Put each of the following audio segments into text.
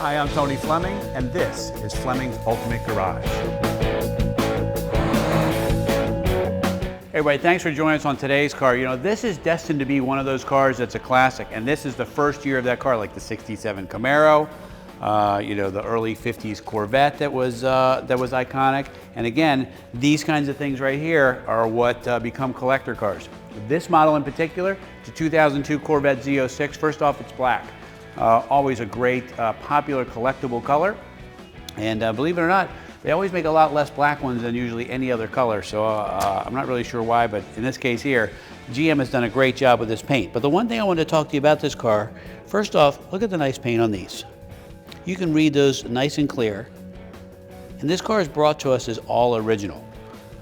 Hi, I'm Tony Fleming, and this is Fleming's Ultimate Garage. Hey everybody, thanks for joining us on today's car. You know, this is destined to be one of those cars that's a classic, and this is the first year of that car, like the '67 Camaro, you know, the early '50s Corvette that was iconic. And again, these kinds of things right here are what become collector cars. This model in particular, the 2002 Corvette Z06. First off, it's black. Always a great, popular collectible color. And believe it or not, they always make a lot less black ones than usually any other color. So I'm not really sure why, but in this case here, GM has done a great job with this paint. But the one thing I wanted to talk to you about this car, first off, look at the nice paint on these. You can read those nice and clear. And this car is brought to us as all original.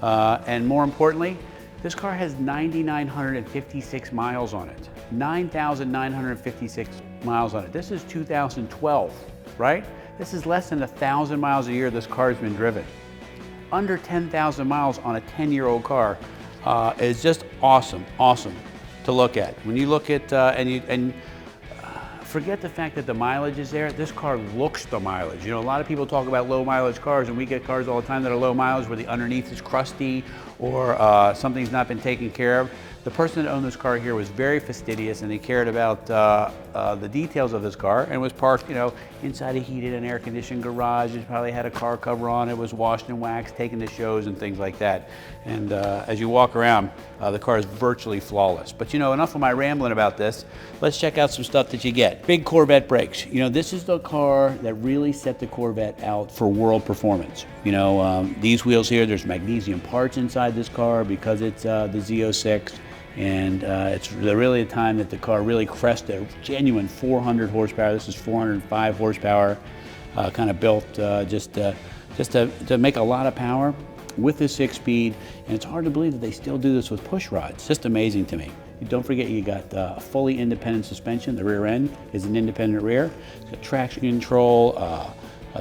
And more importantly, this car has 9,956 miles on it. 9,956 miles on it. This is 2012, right? This is less than 1,000 miles a year this car's been driven. Under 10,000 miles on a 10-year-old car is just awesome, awesome to look at. When you look at, forget the fact that the mileage is there, this car looks the mileage. You know, a lot of people talk about low mileage cars, and we get cars all the time that are low mileage where the underneath is crusty or something's not been taken care of. The person that owned this car here was very fastidious, and he cared about the details of this car, and was parked, you know, inside a heated and air-conditioned garage. It probably had a car cover on. It was washed and waxed, taken to shows and things like that. And as you walk around, the car is virtually flawless. But you know, enough of my rambling about this. Let's check out some stuff that you get. Big Corvette brakes. You know, this is the car that really set the Corvette out for world performance. You know, these wheels here, there's magnesium parts inside this car because it's the Z06. And it's really a time that the car really crested a genuine 400 horsepower. This is 405 horsepower, kind of built just to make a lot of power with the 6-speed. And it's hard to believe that they still do this with push rods. Just amazing to me. Don't forget, you got a fully independent suspension. The rear end is an independent rear. It's got traction control,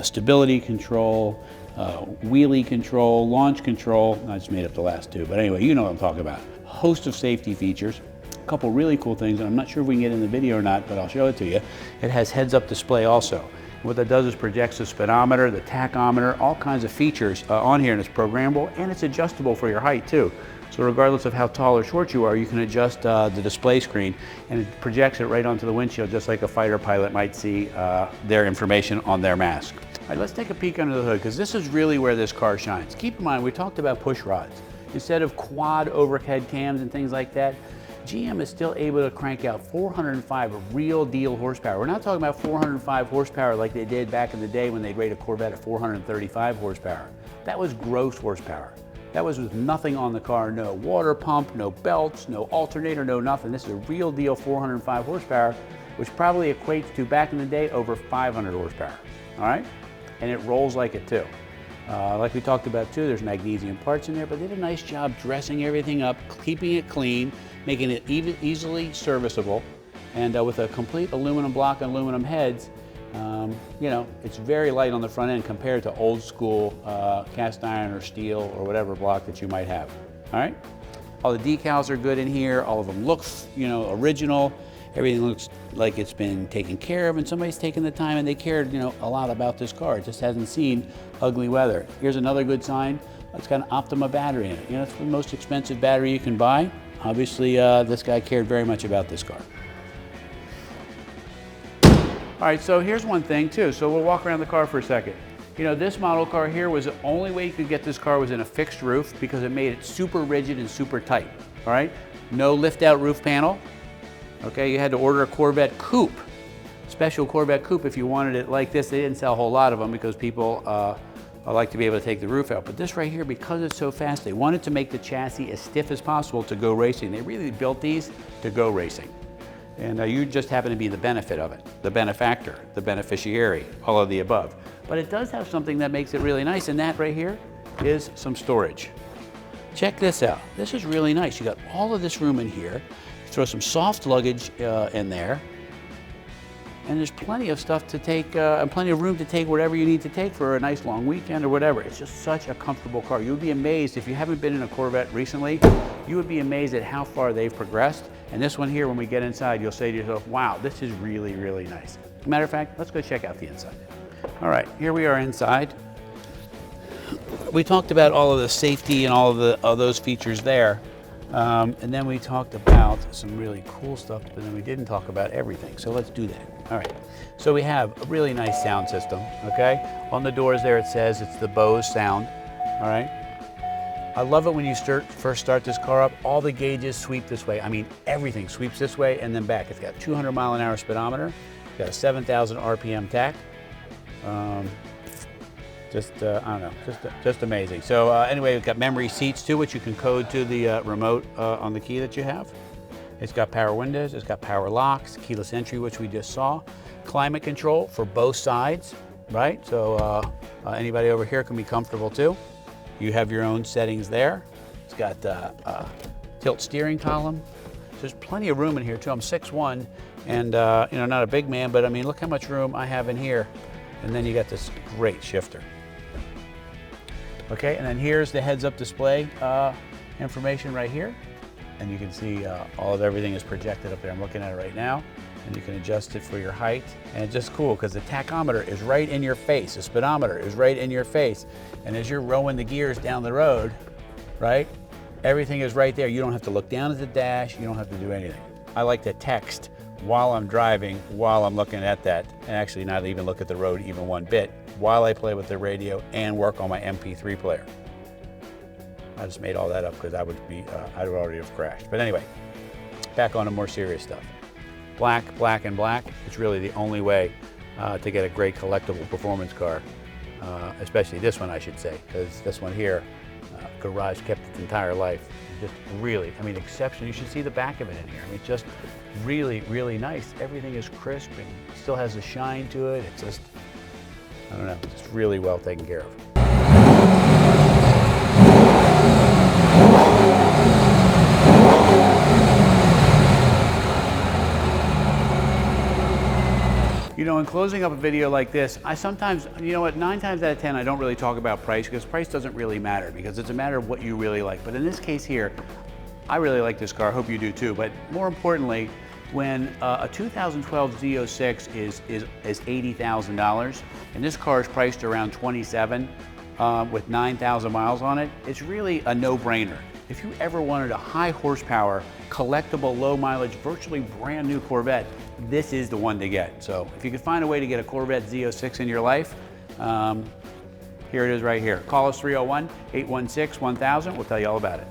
stability control, wheelie control, launch control. I just made up the last two, but anyway, you know what I'm talking about. Host of safety features. A couple really cool things, and I'm not sure if we can get in the video or not, but I'll show it to you. It has heads-up display also. What that does is projects the speedometer, the tachometer, all kinds of features on here, and it's programmable, and it's adjustable for your height too. So regardless of how tall or short you are, you can adjust the display screen, and it projects it right onto the windshield, just like a fighter pilot might see their information on their mask. All right, let's take a peek under the hood, because this is really where this car shines. Keep in mind, we talked about push rods. Instead of quad overhead cams and things like that, GM is still able to crank out 405 real deal horsepower. We're not talking about 405 horsepower like they did back in the day when they'd rate a Corvette at 435 horsepower. That was gross horsepower. That was with nothing on the car, no water pump, no belts, no alternator, no nothing. This is a real deal 405 horsepower, which probably equates to, back in the day, over 500 horsepower, all right? And it rolls like it too. Like we talked about too, there's magnesium parts in there, but they did a nice job dressing everything up, keeping it clean, making it easily serviceable, and with a complete aluminum block and aluminum heads, you know, it's very light on the front end compared to old school cast iron or steel or whatever block that you might have. All right, all the decals are good in here. All of them look, you know, original. Everything looks like it's been taken care of, and somebody's taken the time and they cared, you know, a lot about this car. It just hasn't seen ugly weather. Here's another good sign. It's got an Optima battery in it. You know, it's the most expensive battery you can buy. Obviously, this guy cared very much about this car. All right, so here's one thing too. So we'll walk around the car for a second. You know, this model car here was the only way you could get this car was in a fixed roof, because it made it super rigid and super tight. All right, no lift out roof panel. Okay, you had to order a Corvette coupe, special Corvette coupe if you wanted it like this. They didn't sell a whole lot of them because people like to be able to take the roof out. But this right here, because it's so fast, they wanted to make the chassis as stiff as possible to go racing. They really built these to go racing. And you just happen to be the benefit of it, the benefactor, the beneficiary, all of the above. But it does have something that makes it really nice, and that right here is some storage. Check this out. This is really nice. You got all of this room in here. Throw some soft luggage in there, and there's plenty of stuff to take, and plenty of room to take whatever you need to take for a nice long weekend or whatever. It's just such a comfortable car. You would be amazed, if you haven't been in a Corvette recently, you would be amazed at how far they've progressed. And this one here, when we get inside, you'll say to yourself, wow, this is really, really nice. Matter of fact, let's go check out the inside. All right, here we are inside. We talked about all of the safety and all of those features there. And then we talked about some really cool stuff, but then we didn't talk about everything. So let's do that. All right. So we have a really nice sound system, okay? On the doors there it says it's the Bose Sound, all right? I love it when you first start this car up, all the gauges sweep this way. I mean, everything sweeps this way and then back. It's got 200 mile an hour speedometer, got a 7,000 RPM tach. I don't know, just amazing. So anyway, we've got memory seats too, which you can code to the remote on the key that you have. It's got power windows, it's got power locks, keyless entry, which we just saw. Climate control for both sides, right? So anybody over here can be comfortable too. You have your own settings there. It's got tilt steering column. There's plenty of room in here too. I'm 6'1", and you know, not a big man, but I mean, look how much room I have in here. And then you got this great shifter. Okay, and then here's the heads-up display information right here. And you can see all of everything is projected up there. I'm looking at it right now. And you can adjust it for your height. And it's just cool because the tachometer is right in your face. The speedometer is right in your face. And as you're rowing the gears down the road, right, everything is right there. You don't have to look down at the dash. You don't have to do anything. I like to text while I'm driving, while I'm looking at that, and actually not even look at the road even one bit, while I play with the radio and work on my MP3 player. I just made all that up because I would already have crashed. But anyway, back on to more serious stuff. Black, black, and black. It's really the only way to get a great collectible performance car, especially this one, I should say, because this one here, garage kept its entire life. Just really, I mean, exceptional. You should see the back of it in here. I mean, just really, really nice. Everything is crisp and still has a shine to it. It's just, I don't know, just really well taken care of. You know, in closing up a video like this, I sometimes, you know what, 9 times out of 10, I don't really talk about price because price doesn't really matter because it's a matter of what you really like. But in this case here, I really like this car. I hope you do too. But more importantly, when a 2012 Z06 is $80,000 and this car is priced around $27,000 with 9,000 miles on it, it's really a no-brainer. If you ever wanted a high horsepower, collectible, low mileage, virtually brand new Corvette, this is the one to get. So if you could find a way to get a Corvette Z06 in your life, here it is right here. Call us 301-816-1000. We'll tell you all about it.